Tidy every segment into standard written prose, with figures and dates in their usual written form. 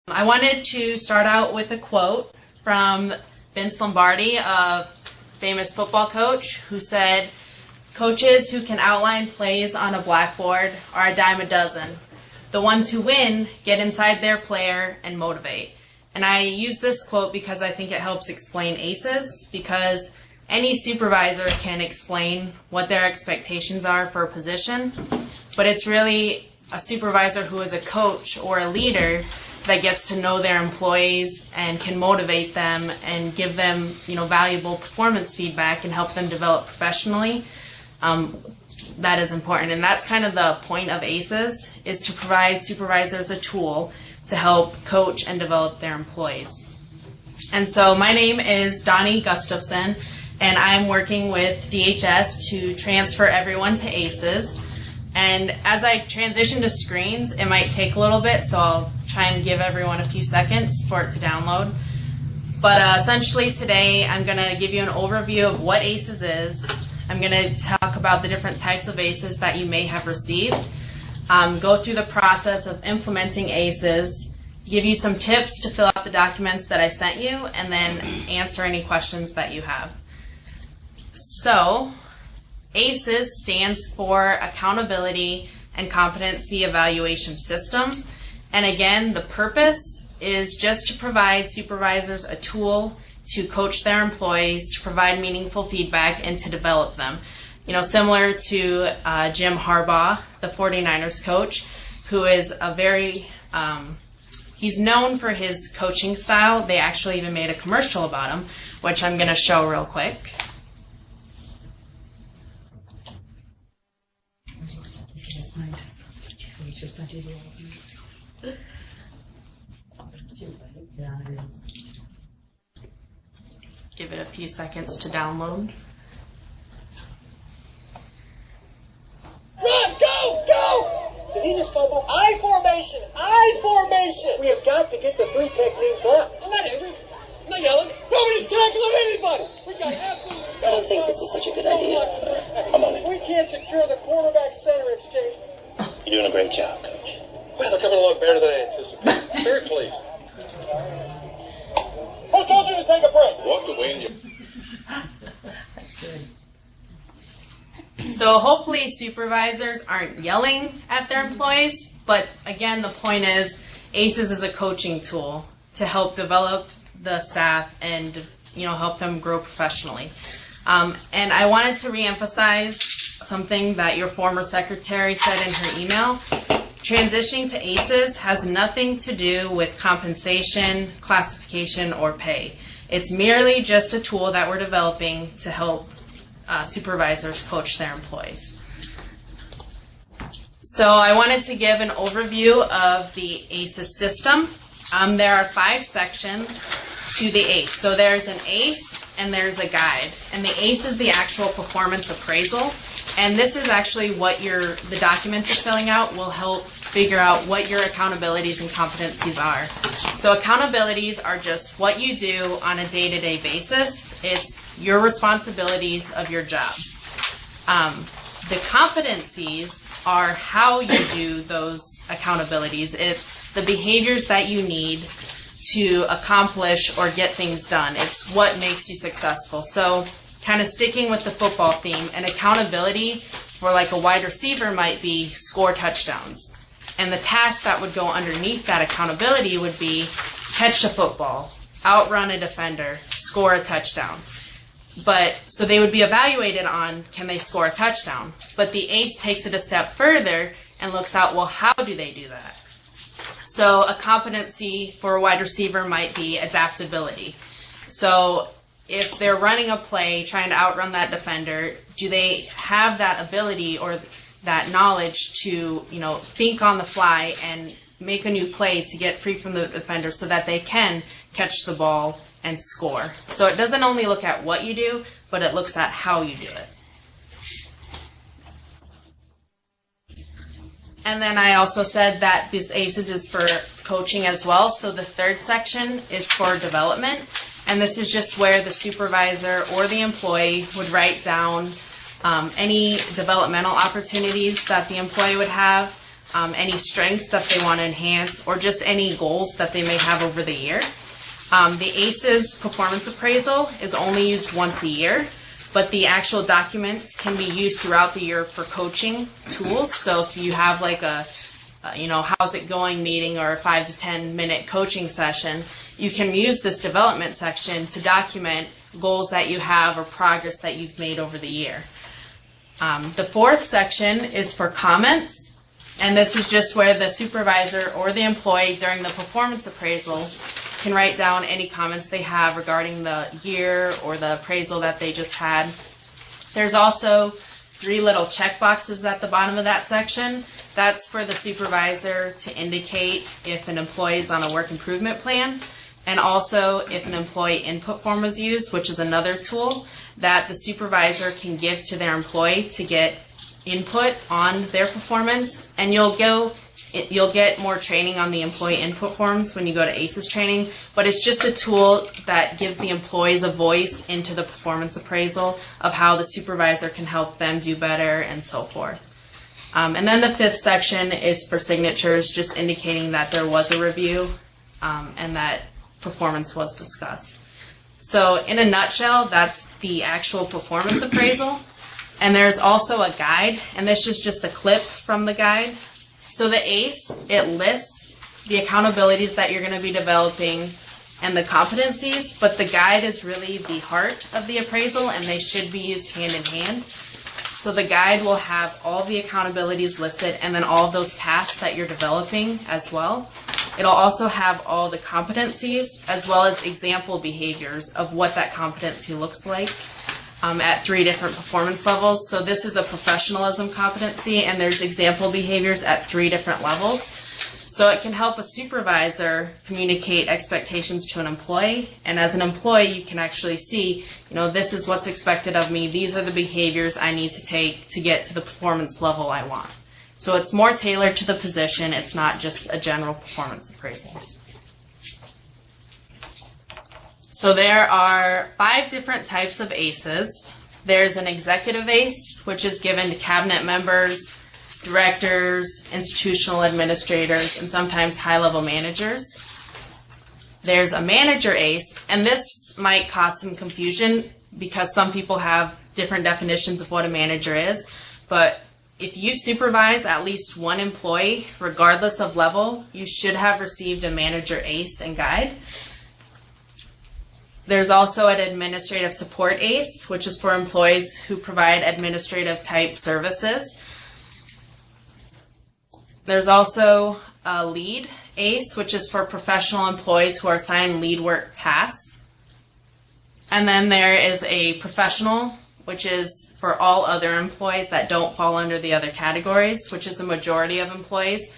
I wanted to start out with a quote from Vince Lombardi, a famous football coach, who said, "Coaches who can outline plays on a blackboard are a dime a dozen. The ones who win get inside their player and motivate." And I use this quote because I think it helps explain ACES, because any supervisor can explain what their expectations are for a position, but it's really a supervisor who is a coach or a leader that gets to know their employees and can motivate them and give them, valuable performance feedback and help them develop professionally. That is important, and that's kind of the point of ACES, is to provide supervisors a tool to help coach and develop their employees. And so my name is Donnie Gustafson, and I'm working with DHS to transfer everyone to ACES. And as I transition to screens, it might take a little bit, so I'll try and give everyone a few seconds for it to download. But essentially today, I'm going to give you an overview of what ACES is. I'm going to talk about the different types of ACES that you may have received, go through the process of implementing ACES, give you some tips to fill out the documents that I sent you, and then answer any questions that you have. So, ACES stands for Accountability and Competency Evaluation System. And again, the purpose is just to provide supervisors a tool to coach their employees, to provide meaningful feedback, and to develop them. Similar to Jim Harbaugh, the 49ers coach, who is he's known for his coaching style. They actually even made a commercial about him, which I'm going to show real quick. Give it a few seconds to download. Run! Go! Did he just fumble? I formation! We have got to get the three technique back. I'm not angry. I'm not yelling. Nobody's tackling anybody. We got absolutely. I don't think this is such a good idea. Come on in. We can't secure the quarterback-center exchange. You're doing a great job, Coach. Well, they're coming along better than I anticipated. Very pleased. Who told you to take a break? Walked away and you... That's good. So hopefully supervisors aren't yelling at their employees, but again, the point is ACES is a coaching tool to help develop the staff and help them grow professionally. And I wanted to reemphasize something that your former secretary said in her email. Transitioning to ACES has nothing to do with compensation, classification, or pay. It's merely just a tool that we're developing to help supervisors coach their employees. So I wanted to give an overview of the ACES system. There are 5 sections to the ACE. So there's an ACE and there's a guide. And the ACE is the actual performance appraisal. And this is actually what the documents you're filling out will help figure out what your accountabilities and competencies are. So accountabilities are just what you do on a day-to-day basis. It's your responsibilities of your job. The competencies are how you do those accountabilities. It's the behaviors that you need to accomplish or get things done. It's what makes you successful. So kind of sticking with the football theme, an accountability for like a wide receiver might be score touchdowns. And the task that would go underneath that accountability would be catch a football, outrun a defender, score a touchdown. So they would be evaluated on, can they score a touchdown? But the ACE takes it a step further and looks out, well, how do they do that? So a competency for a wide receiver might be adaptability. So if they're running a play, trying to outrun that defender, do they have that ability or that knowledge to, think on the fly and make a new play to get free from the defender so that they can catch the ball and score? So it doesn't only look at what you do, but it looks at how you do it. And then I also said that this ACES is for coaching as well. So the third section is for development. And this is just where the supervisor or the employee would write down any developmental opportunities that the employee would have, any strengths that they want to enhance, or just any goals that they may have over the year. The ACES performance appraisal is only used once a year, but the actual documents can be used throughout the year for coaching tools. So if you have like a how's it going meeting or a 5 to 10 minute coaching session, you can use this development section to document goals that you have or progress that you've made over the year. The fourth section is for comments, and this is just where the supervisor or the employee during the performance appraisal can write down any comments they have regarding the year or the appraisal that they just had. There's also 3 little check boxes at the bottom of that section. That's for the supervisor to indicate if an employee is on a work improvement plan, and also if an employee input form was used, which is another tool that the supervisor can give to their employee to get input on their performance. And you'll get more training on the employee input forms when you go to ACES training, but it's just a tool that gives the employees a voice into the performance appraisal of how the supervisor can help them do better and so forth. And then the 5th section is for signatures, just indicating that there was a review and that performance was discussed. So in a nutshell, that's the actual performance appraisal. And there's also a guide, and this is just a clip from the guide. So the ACE, it lists the accountabilities that you're going to be developing and the competencies, but the guide is really the heart of the appraisal, and they should be used hand in hand. So the guide will have all the accountabilities listed and then all of those tasks that you're developing as well. It'll also have all the competencies as well as example behaviors of what that competency looks like at 3 different performance levels. So this is a professionalism competency, and there's example behaviors at 3 different levels. So it can help a supervisor communicate expectations to an employee, and as an employee you can actually see, this is what's expected of me, these are the behaviors I need to take to get to the performance level I want. So it's more tailored to the position, it's not just a general performance appraisal. So there are 5 different types of ACEs. There's an executive ACE, which is given to cabinet members, directors, institutional administrators, and sometimes high-level managers. There's a manager ACE, and this might cause some confusion because some people have different definitions of what a manager is, but if you supervise at least 1 employee, regardless of level, you should have received a manager ACE and guide. There's also an administrative support ACE, which is for employees who provide administrative type services. There's also a lead ACE, which is for professional employees who are assigned lead work tasks. And then there is a professional, which is for all other employees that don't fall under the other categories, which is the majority of employees.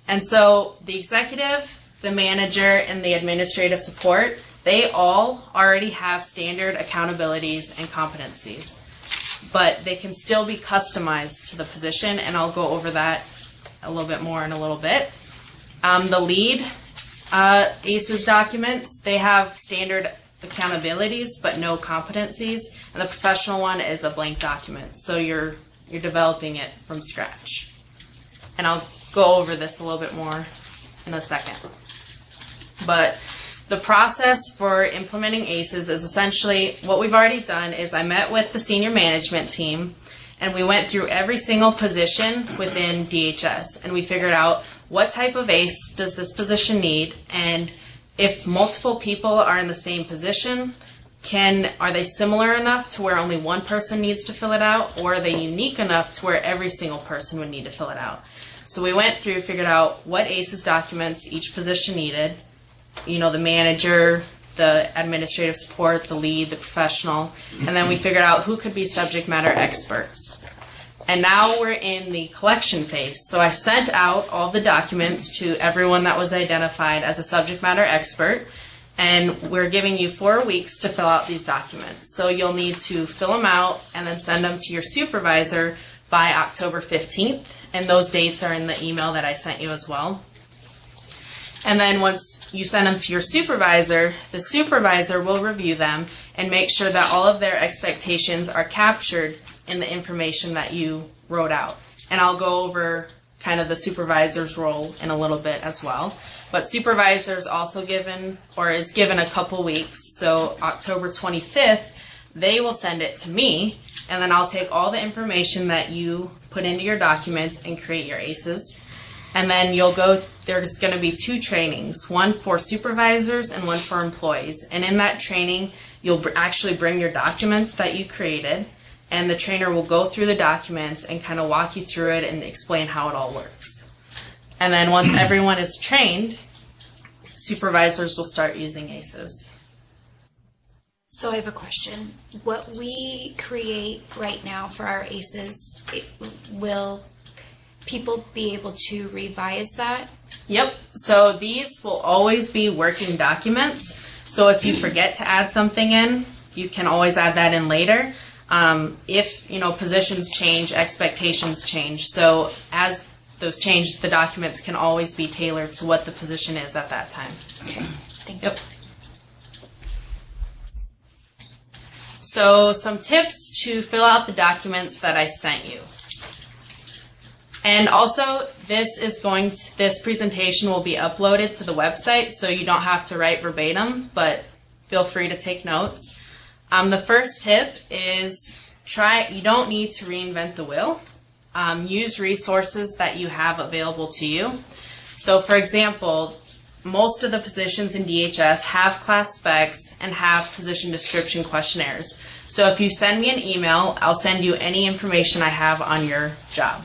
And so the executive, the manager, and the administrative support, they all already have standard accountabilities and competencies, but they can still be customized to the position, and I'll go over that a little bit more in a little bit. The lead ACES documents, they have standard accountabilities but no competencies, and the professional one is a blank document, so you're developing it from scratch. And I'll go over this a little bit more in a second. But the process for implementing ACES is essentially what we've already done is I met with the senior management team and we went through every single position within DHS and we figured out what type of ACE does this position need, and if multiple people are in the same position, are they similar enough to where only one person needs to fill it out, or are they unique enough to where every single person would need to fill it out? So we went through, figured out what ACES documents each position needed, the manager, the administrative support, the lead, the professional, and then we figured out who could be subject matter experts. And now we're in the collection phase. So I sent out all the documents to everyone that was identified as a subject matter expert, and we're giving you 4 weeks to fill out these documents. So you'll need to fill them out and then send them to your supervisor by October 15th, and those dates are in the email that I sent you as well. And then once you send them to your supervisor, the supervisor will review them and make sure that all of their expectations are captured in the information that you wrote out. And I'll go over kind of the supervisor's role in a little bit as well. But supervisor's also is given a couple weeks. So October 25th, they will send it to me, and then I'll take all the information that you put into your documents and create your ACES. And then there's going to be 2 trainings, one for supervisors and one for employees. And in that training, you'll actually bring your documents that you created, and the trainer will go through the documents and kind of walk you through it and explain how it all works. And then once everyone is trained, supervisors will start using ACES. So I have a question. What we create right now for our ACES, will people be able to revise that? Yep. So these will always be working documents. So if you forget to add something in, you can always add that in later. If, positions change, expectations change. So as those change, the documents can always be tailored to what the position is at that time. Okay. Thank you. Yep. So some tips to fill out the documents that I sent you. And also, this presentation will be uploaded to the website, so you don't have to write verbatim, but feel free to take notes. The first tip is you don't need to reinvent the wheel. Use resources that you have available to you. So, for example, most of the positions in DHS have class specs and have position description questionnaires. So if you send me an email, I'll send you any information I have on your job.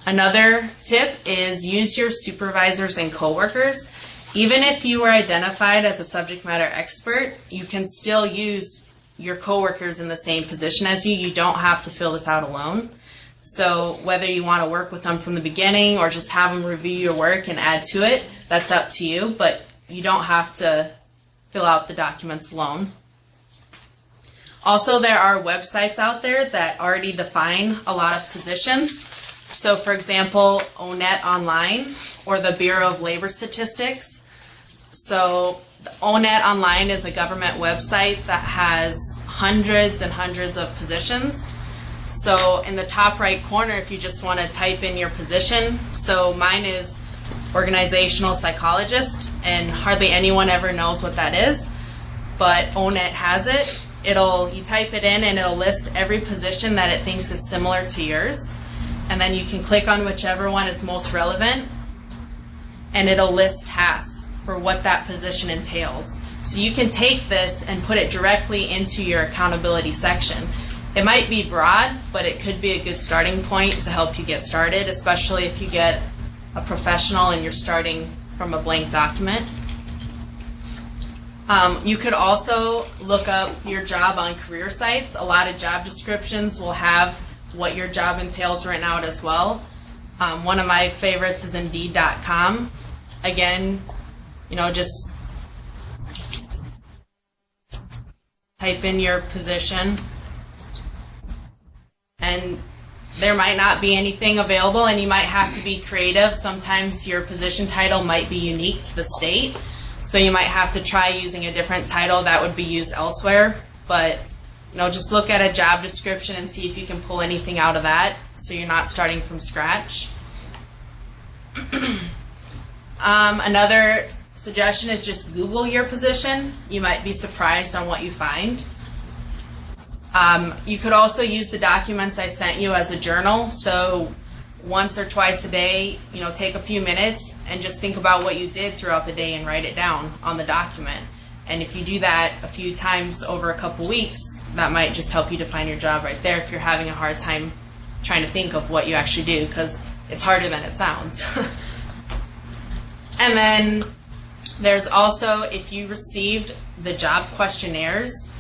Another tip is use your supervisors and coworkers. Even if you are identified as a subject matter expert, you can still use your coworkers in the same position as you. You don't have to fill this out alone. So whether you want to work with them from the beginning or just have them review your work and add to it, that's up to you, but you don't have to fill out the documents alone. Also, there are websites out there that already define a lot of positions. So for example, ONET Online or the Bureau of Labor Statistics. So ONET Online is a government website that has hundreds and hundreds of positions. So in the top right corner, if you just want to type in your position, so mine is organizational psychologist, and hardly anyone ever knows what that is, but ONET has it. You type it in and it'll list every position that it thinks is similar to yours, and then you can click on whichever one is most relevant, and it'll list tasks for what that position entails. So you can take this and put it directly into your accountability section. It might be broad, but it could be a good starting point to help you get started, especially if you get a professional and you're starting from a blank document. You could also look up your job on career sites. A lot of job descriptions will have what your job entails written out as well. One of my favorites is Indeed.com. Again, just type in your position, and there might not be anything available, and you might have to be creative. Sometimes your position title might be unique to the state, so you might have to try using a different title that would be used elsewhere. But just look at a job description and see if you can pull anything out of that, so you're not starting from scratch. Another suggestion is just Google your position. You might be surprised on what you find. You could also use the documents I sent you as a journal. So once or twice a day, take a few minutes and just think about what you did throughout the day and write it down on the document. And if you do that a few times over a couple weeks, that might just help you define your job right there if you're having a hard time trying to think of what you actually do, because it's harder than it sounds. And then there's also, if you received the job questionnaires,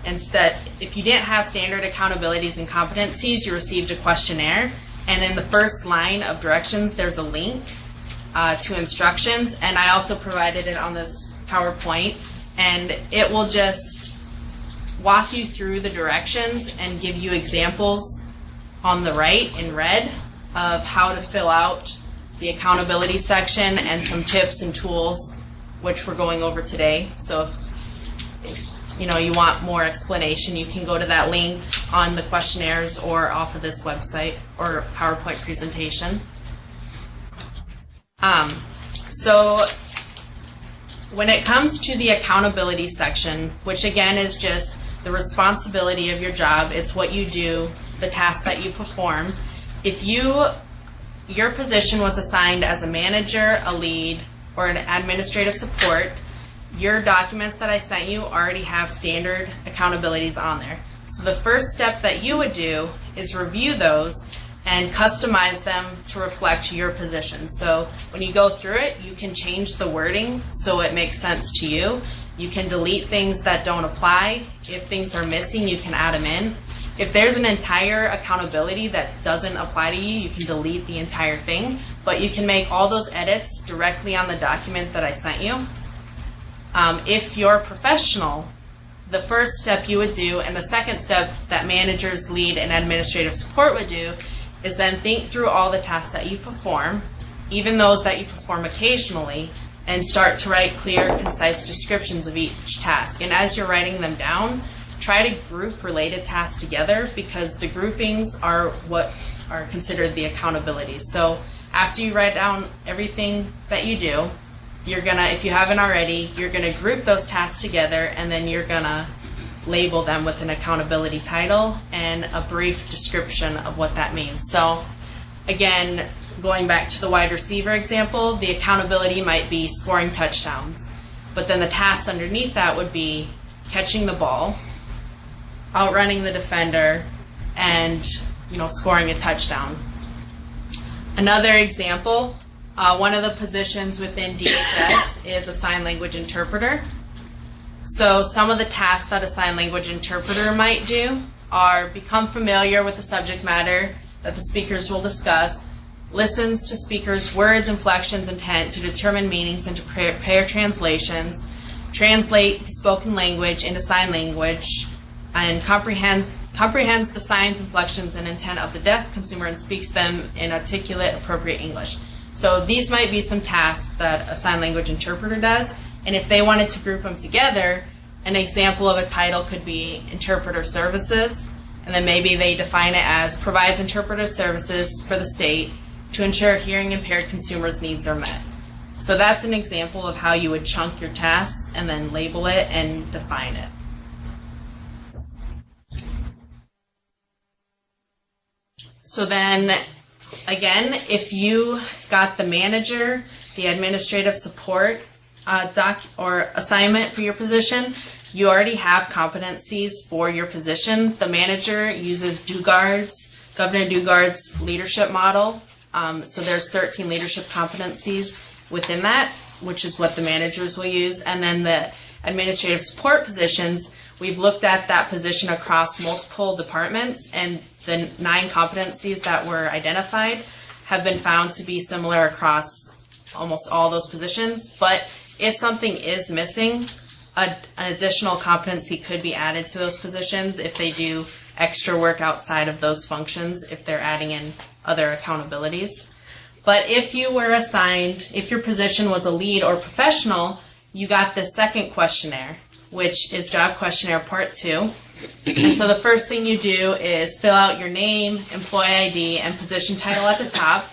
instead, if you didn't have standard accountabilities and competencies, you received a questionnaire, and in the first line of directions, there's a link to instructions, and I also provided it on this PowerPoint, and it will just walk you through the directions and give you examples on the right in red of how to fill out the accountability section and some tips and tools which we're going over today. So you want more explanation, you can go to that link on the questionnaires or off of this website or PowerPoint presentation. So when it comes to the accountability section, which again is just the responsibility of your job, it's what you do, the tasks that you perform. If your position was assigned as a manager, a lead, or an administrative support, your documents that I sent you already have standard accountabilities on there. So the first step that you would do is review those and customize them to reflect your position. So when you go through it, you can change the wording so it makes sense to you. You can delete things that don't apply. If things are missing, you can add them in. If there's an entire accountability that doesn't apply to you, you can delete the entire thing, but you can make all those edits directly on the document that I sent you. If you're professional, the first step you would do, and the second step that managers, lead, and administrative support would do, is then think through all the tasks that you perform, even those that you perform occasionally, and start to write clear, concise descriptions of each task. And as you're writing them down, try to group related tasks together, because the groupings are what are considered the accountabilities. So after you write down everything that you do, you're gonna, if you haven't already, you're gonna group those tasks together, and then you're gonna label them with an accountability title and a brief description of what that means. So again, going back to the wide receiver example, the accountability might be scoring touchdowns, but then the tasks underneath that would be catching the ball, outrunning the defender, and scoring a touchdown. Another example, one of the positions within DHS is a sign language interpreter. So some of the tasks that a sign language interpreter might do are become familiar with the subject matter that the speakers will discuss, listens to speakers' words, inflections, intent to determine meanings and to prepare translations, translate the spoken language into sign language, and comprehends the signs, inflections, and intent of the deaf consumer and speaks them in articulate, appropriate English. So these might be some tasks that a sign language interpreter does, and if they wanted to group them together, an example of a title could be interpreter services, and then maybe they define it as provides interpreter services for the state to ensure hearing impaired consumers' needs are met. So that's an example of how you would chunk your tasks and then label it and define it. So then, again, if you got the manager, the administrative support or assignment for your position, you already have competencies for your position. The manager uses Governor Dugard's leadership model. So there's 13 leadership competencies within that, which is what the managers will use. And then the administrative support positions, we've looked at that position across multiple departments, and the 9 competencies that were identified have been found to be similar across almost all those positions. But if something is missing, an additional competency could be added to those positions if they do extra work outside of those functions, if they're adding in other accountabilities. But if you were assigned, if your position was a lead or professional, you got this second questionnaire, which is job questionnaire part 2. And so the first thing you do is fill out your name, employee ID, and position title at the top.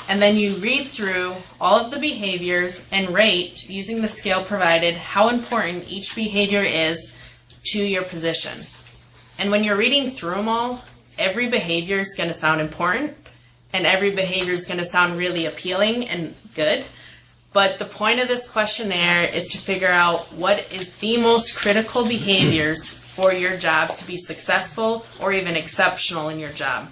And then you read through all of the behaviors and rate, using the scale provided, how important each behavior is to your position. And when you're reading through them all, every behavior is going to sound important, and every behavior is going to sound really appealing and good. But the point of this questionnaire is to figure out what is the most critical behaviors for your job to be successful or even exceptional in your job.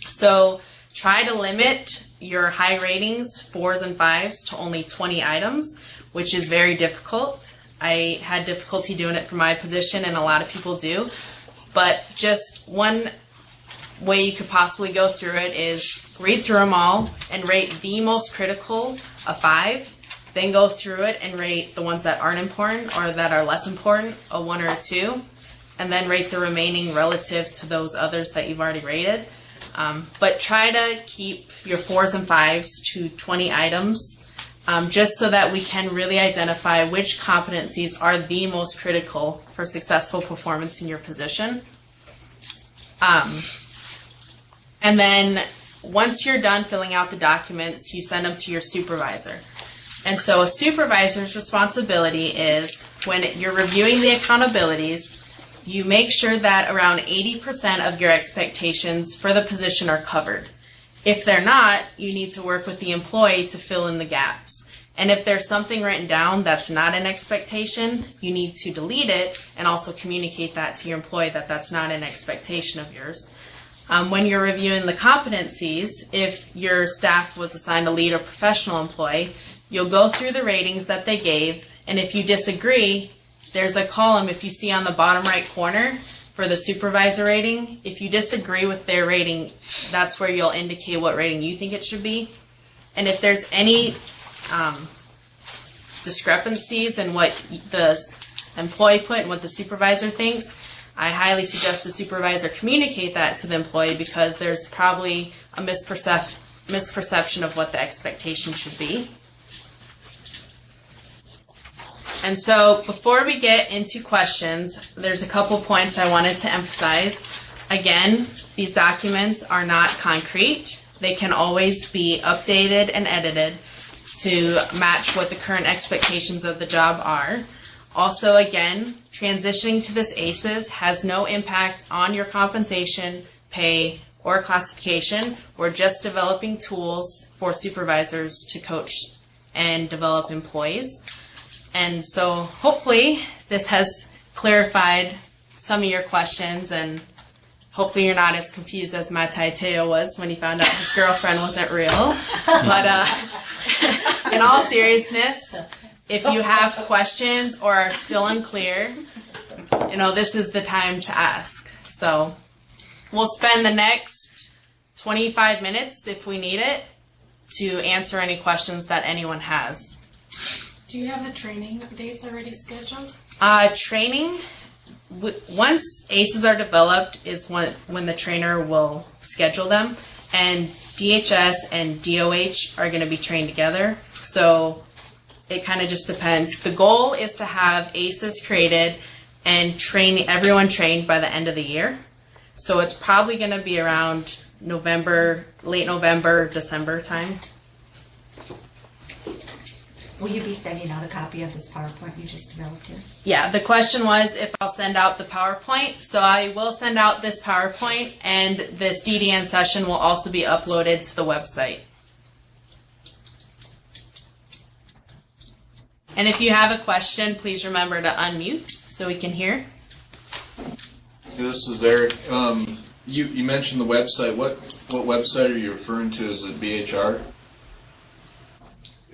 So try to limit your high ratings, 4s and 5s, to only 20 items, which is very difficult. I had difficulty doing it for my position, and a lot of people do. But just one way you could possibly go through it is read through them all and rate the most critical a 5, then go through it and rate the ones that aren't important or that are less important a 1 or a 2, and then rate the remaining relative to those others that you've already rated. But try to keep your 4s and 5s to 20 items just so that we can really identify which competencies are the most critical for successful performance in your position. And then once you're done filling out the documents, you send them to your supervisor. And so a supervisor's responsibility is when you're reviewing the accountabilities, you make sure that around 80% of your expectations for the position are covered. If they're not, you need to work with the employee to fill in the gaps. And if there's something written down that's not an expectation, you need to delete it and also communicate that to your employee that that's not an expectation of yours. When you're reviewing the competencies, if your staff was assigned a lead or professional employee, you'll go through the ratings that they gave, and if you disagree, there's a column, if you see on the bottom right corner, for the supervisor rating. If you disagree with their rating, that's where you'll indicate what rating you think it should be. And if there's any discrepancies in what the employee put and what the supervisor thinks, I highly suggest the supervisor communicate that to the employee, because there's probably a misperception of what the expectation should be. And so before we get into questions, there's a couple points I wanted to emphasize. Again, these documents are not concrete. They can always be updated and edited to match what the current expectations of the job are. Also, again, transitioning to this ACES has no impact on your compensation, pay, or classification. We're just developing tools for supervisors to coach and develop employees. And so hopefully this has clarified some of your questions, and hopefully you're not as confused as Mateo was when he found out his girlfriend wasn't real. But in all seriousness, if you have questions or are still unclear, this is the time to ask. So we'll spend the next 25 minutes, if we need it, to answer any questions that anyone has. Do you have the training dates already scheduled? Training, once ACEs are developed, is when the trainer will schedule them. And DHS and DOH are going to be trained together. So it kind of just depends. The goal is to have ACEs created and everyone trained by the end of the year. So it's probably going to be around November, late November, December time. Will you be sending out a copy of this PowerPoint you just developed here? Yeah, the question was if I'll send out the PowerPoint. So I will send out this PowerPoint, and this DDN session will also be uploaded to the website. And if you have a question, please remember to unmute so we can hear. This is Eric. You mentioned the website. What website are you referring to? Is it BHR?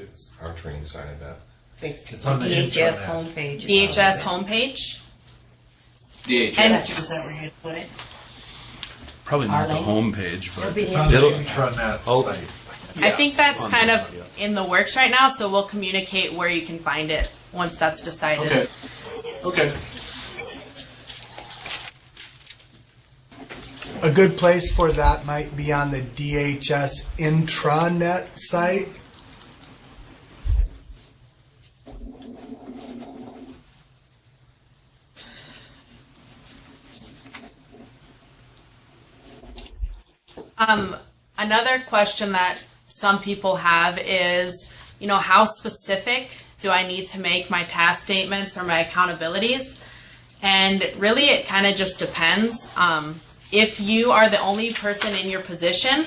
It's our training side of that. It's on the DHS intranet. homepage. DHS homepage. DHS. And Is that where you put it? Probably not the Arlene? homepage, but It'll be it'll. on it'll the intranet site. I think that's on kind the- of in the works right now, so we'll communicate where you can find it once that's decided. Okay. A good place for that might be on the DHS intranet site. Another question that some people have is, how specific do I need to make my task statements or my accountabilities? And really, it kind of just depends. If you are the only person in your position,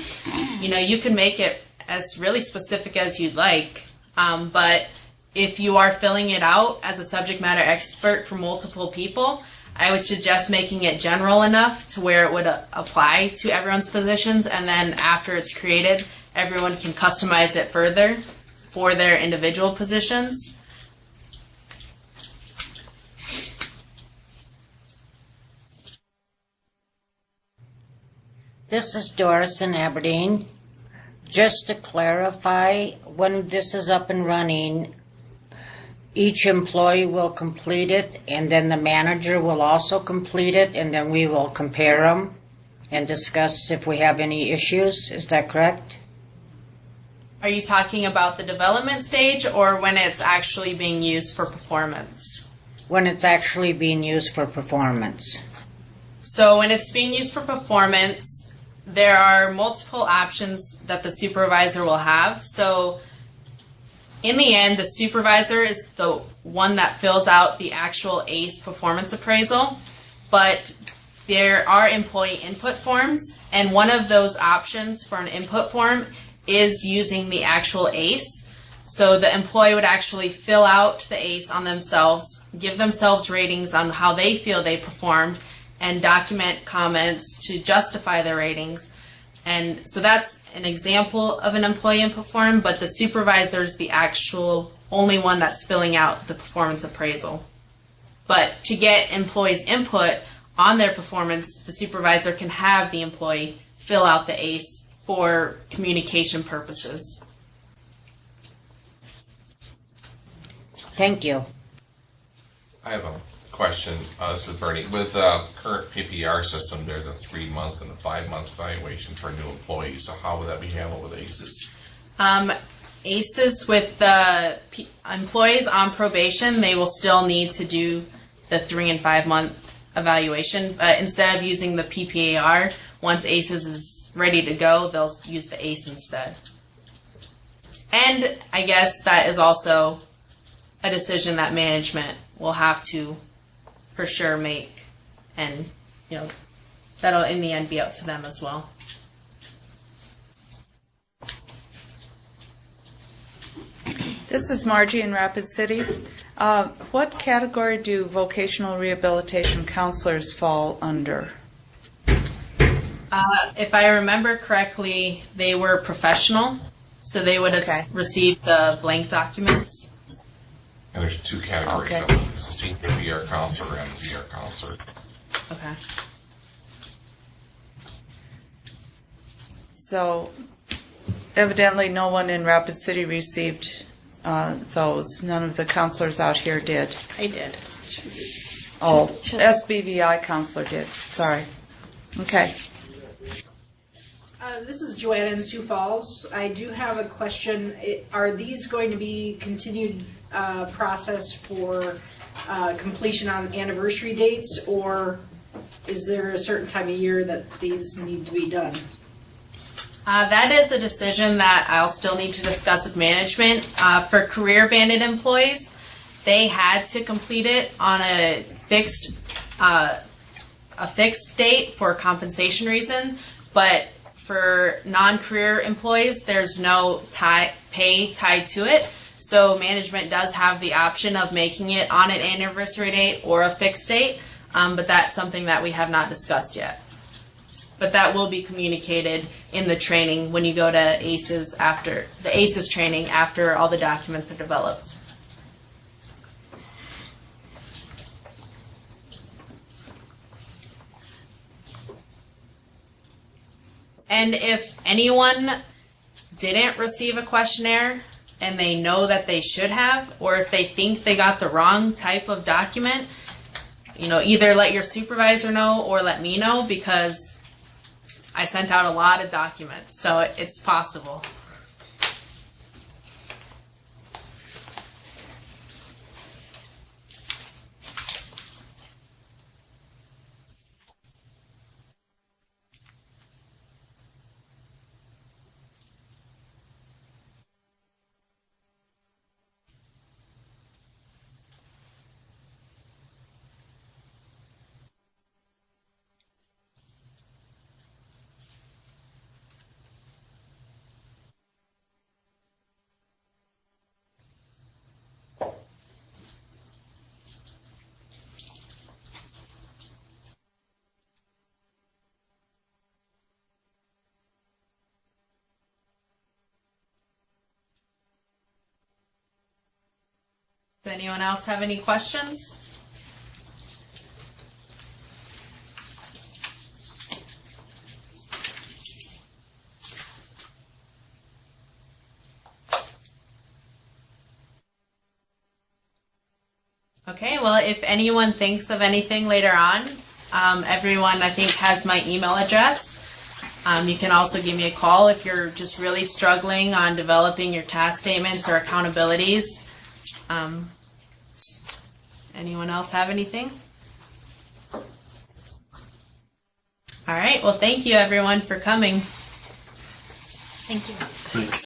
you can make it as really specific as you'd like. But if you are filling it out as a subject matter expert for multiple people, I would suggest making it general enough to where it would apply to everyone's positions, and then after it's created, everyone can customize it further for their individual positions. This is Doris in Aberdeen. Just to clarify, when this is up and running, each employee will complete it, and then the manager will also complete it, and then we will compare them and discuss if we have any issues. Is that correct? Are you talking about the development stage or when it's actually being used for performance? When it's actually being used for performance. So when it's being used for performance, there are multiple options that the supervisor will have. So in the end, the supervisor is the one that fills out the actual ACE performance appraisal, but there are employee input forms, and one of those options for an input form is using the actual ACE. So the employee would actually fill out the ACE on themselves, give themselves ratings on how they feel they performed, and document comments to justify their ratings. And so that's an example of an employee input form, but the supervisor is the actual only one that's filling out the performance appraisal. But to get employees' input on their performance, the supervisor can have the employee fill out the ACE for communication purposes. Thank you. I have a question. This is Bernie. With current PPR system, there's a 3-month and a 5-month evaluation for new employees. So how would that be handled with ACES? ACES, with the employees on probation, they will still need to do the 3 and 5 month evaluation. But instead of using the PPAR, once ACES is ready to go, they'll use the ACE instead. And I guess that is also a decision that management will have to for sure make, and that'll in the end be up to them as well. This is Margie in Rapid City. What category do vocational rehabilitation counselors fall under? If I remember correctly, they were professional, so they would have received the blank documents. And there's 2 categories. Okay. So it's a senior VR counselor and a VR counselor. Okay. So evidently no one in Rapid City received those. None of the counselors out here did. I did. Oh, SBVI counselor did. Sorry. Okay. This is Joanna in Sioux Falls. I do have a question. Are these going to be continued process for completion on anniversary dates, or is there a certain time of year that these need to be done? That is a decision that I'll still need to discuss with management. For career banded employees, they had to complete it on a fixed date for compensation reason, but for non-career employees, there's no pay tied to it. So management does have the option of making it on an anniversary date or a fixed date, but that's something that we have not discussed yet. But that will be communicated in the training when you go to ACES after the ACES training after all the documents are developed. And if anyone didn't receive a questionnaire and they know that they should have, or if they think they got the wrong type of document, either let your supervisor know or let me know, because I sent out a lot of documents, so it's possible. Does anyone else have any questions? Okay, well, if anyone thinks of anything later on, everyone I think has my email address. You can also give me a call if you're just really struggling on developing your task statements or accountabilities. Anyone else have anything? All right. Well, thank you everyone for coming. Thank you. Thanks.